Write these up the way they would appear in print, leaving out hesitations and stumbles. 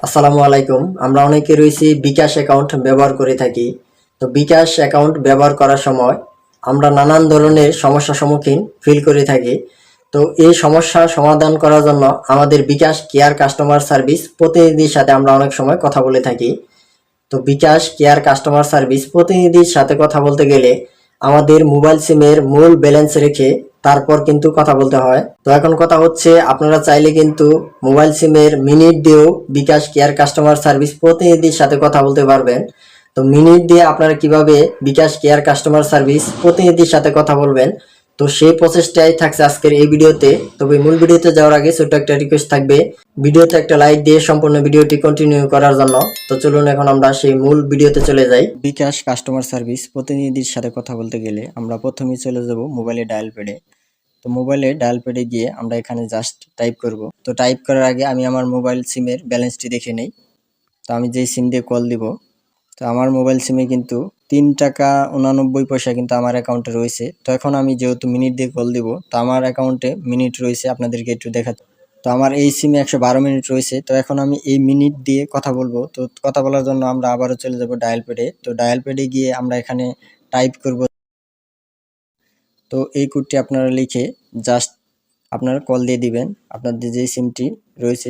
আসসালামু আলাইকুম। আমরা অনেকে রয়েছি বিকাশ অ্যাকাউন্ট ব্যবহার করে থাকি। তো বিকাশ অ্যাকাউন্ট ব্যবহার করার সময় আমরা নানান ধরনের সমস্যার সম্মুখীন ফিল করে থাকি। তো এই সমস্যার সমাধান করার জন্য আমাদের বিকাশ কেয়ার কাস্টমার সার্ভিস প্রতিনিধির সাথে আমরা অনেক সময় কথা বলে থাকি। তো বিকাশ কেয়ার কাস্টমার সার্ভিস প্রতিনিধির সাথে কথা বলতে গেলে আমাদের মোবাইল সিমের মূল ব্যালেন্স রেখে তারপর কিন্তু কথা বলতে হয়। তো এখন কথা হচ্ছে, আপনারা চাইলে কিন্তু মোবাইল সিমের মিনিট দিয়েও বিকাশ কেয়ার কাস্টমার সার্ভিস প্রতিনিধির সাথে কথা বলতে পারবেন। তো মিনিট দিয়ে আপনারা কিভাবে বিকাশ কেয়ার কাস্টমার সার্ভিস প্রতিনিধির সাথে কথা বলবেন, তো সেই প্রসেসটাই থাকছে আজকের এই ভিডিওতে। তবে মূল ভিডিওতে যাওয়ার আগে ছোট্ট একটা রিকোয়েস্ট থাকবে, ভিডিওতে একটা লাইক দিয়ে সম্পূর্ণ ভিডিওটি কন্টিনিউ করার জন্য। তো চলুন এখন আমরা সেই মূল ভিডিওতে চলে যাই। বিকাশ কাস্টমার সার্ভিস প্রতিনিধির সাথে কথা বলতে গেলে আমরা প্রথমেই চলে যাব মোবাইলে ডায়াল প্যাডে। তো মোবাইলে ডায়াল প্যাডে গিয়ে আমরা এখানে জাস্ট টাইপ করব। তো টাইপ করার আগে আমি আমার মোবাইল সিমের ব্যালেন্সটি দেখে নেই। তো আমি যেই সিম দিয়ে কল দিব, তো আমার মোবাইল সিমে কিন্তু 3 টাকা 89 পয়সা কিন্তু আমার অ্যাকাউন্টে রয়েছে। তো এখন আমি যেহেতু মিনিট দিয়ে কল দিব, তো আমার অ্যাকাউন্টে মিনিট রয়েছে, আপনাদেরকে একটু দেখাচ্ছি। তো আমার এই সিমে 112 মিনিট রয়েছে। তো এখন আমি এই মিনিট দিয়ে কথা বলবো। তো কথা বলার জন্য আমরা আবারও চলে যাব ডায়াল প্যাডে। তো ডায়াল প্যাডে গিয়ে আমরা এখানে টাইপ করব। তো এই কোডটি আপনারা লিখে জাস্ট আপনারা কল দিয়ে দিবেন আপনাদের যে সিমটি রয়েছে।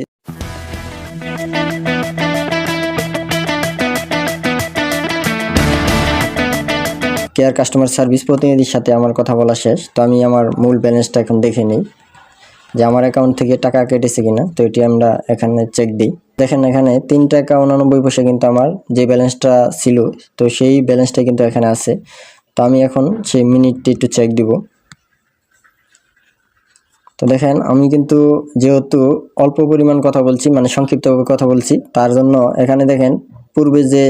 কেয়ার কাস্টমার সার্ভিস প্রতিনিধির সাথে আমার কথা বলা শেষ। তো আমি আমার মূল ব্যালেন্সটা এখন দেখে নিই যে আমার অ্যাকাউন্ট থেকে টাকা কেটেছে কিনা। তো এটি আমরা এখানে চেক দিই। দেখেন এখানে 3 টাকা 89 পয়সা কিন্তু আমার যে ব্যালেন্সটা ছিল, তো সেই ব্যালেন্সটা কিন্তু এখানে আছে। তো আমি এখন সেই মিনিটটি একটু চেক দিব। তো দেখেন আমি কিন্তু যেহেতু অল্প পরিমাণ কথা বলছি, মানে সংক্ষিপ্তভাবে কথা বলছি, তার জন্য এখানে দেখেন পূর্বে যে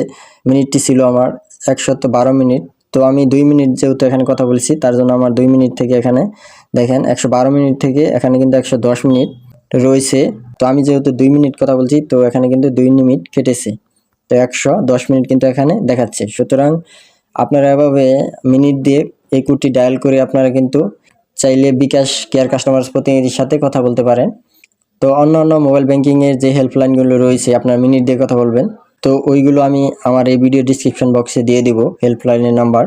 মিনিটটি ছিল আমার 112 মিনিট। তো আমি 2 মিনিট যেহেতু এখানে কথা বলছি, তার জন্য আমার 2 মিনিট থেকে এখানে দেখেন 112 মিনিট থেকে এখানে কিন্তু 110 মিনিট রয়েছে। তো আমি যেহেতু 2 মিনিট কথা বলছি, তো এখানে কিন্তু 2 মিনিট কেটেছে। তো 110 মিনিট কিন্তু এখানে দেখাচ্ছে। সুতরাং আপনারা এভাবে মিনিট দিয়ে এই কোডটি ডায়াল করে আপনারা কিন্তু চাইলে বিকাশ কেয়ার কাস্টমার প্রতিনিধির সাথে কথা বলতে পারেন। তো অন্যান্য মোবাইল ব্যাংকিংয়ের যে হেল্পলাইনগুলো রয়েছে আপনার মিনিট দিয়ে কথা বলবেন, তো ওইগুলো আমি আমার এই ভিডিও ডিসক্রিপশন বক্সে দিয়ে দিব হেল্পলাইনের নাম্বার।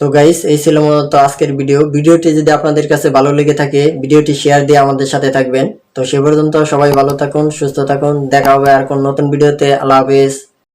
তো গাইস, এই ছিল মূলত আজকের ভিডিওটি যদি আপনাদের কাছে ভালো লেগে থাকে ভিডিওটি শেয়ার দিয়ে আমাদের সাথে থাকবেন। তো সে পর্যন্ত সবাই ভালো থাকুন, সুস্থ থাকুন, দেখা হবে আর কোন নতুন ভিডিওতে। আল্লাহ হাফেজ।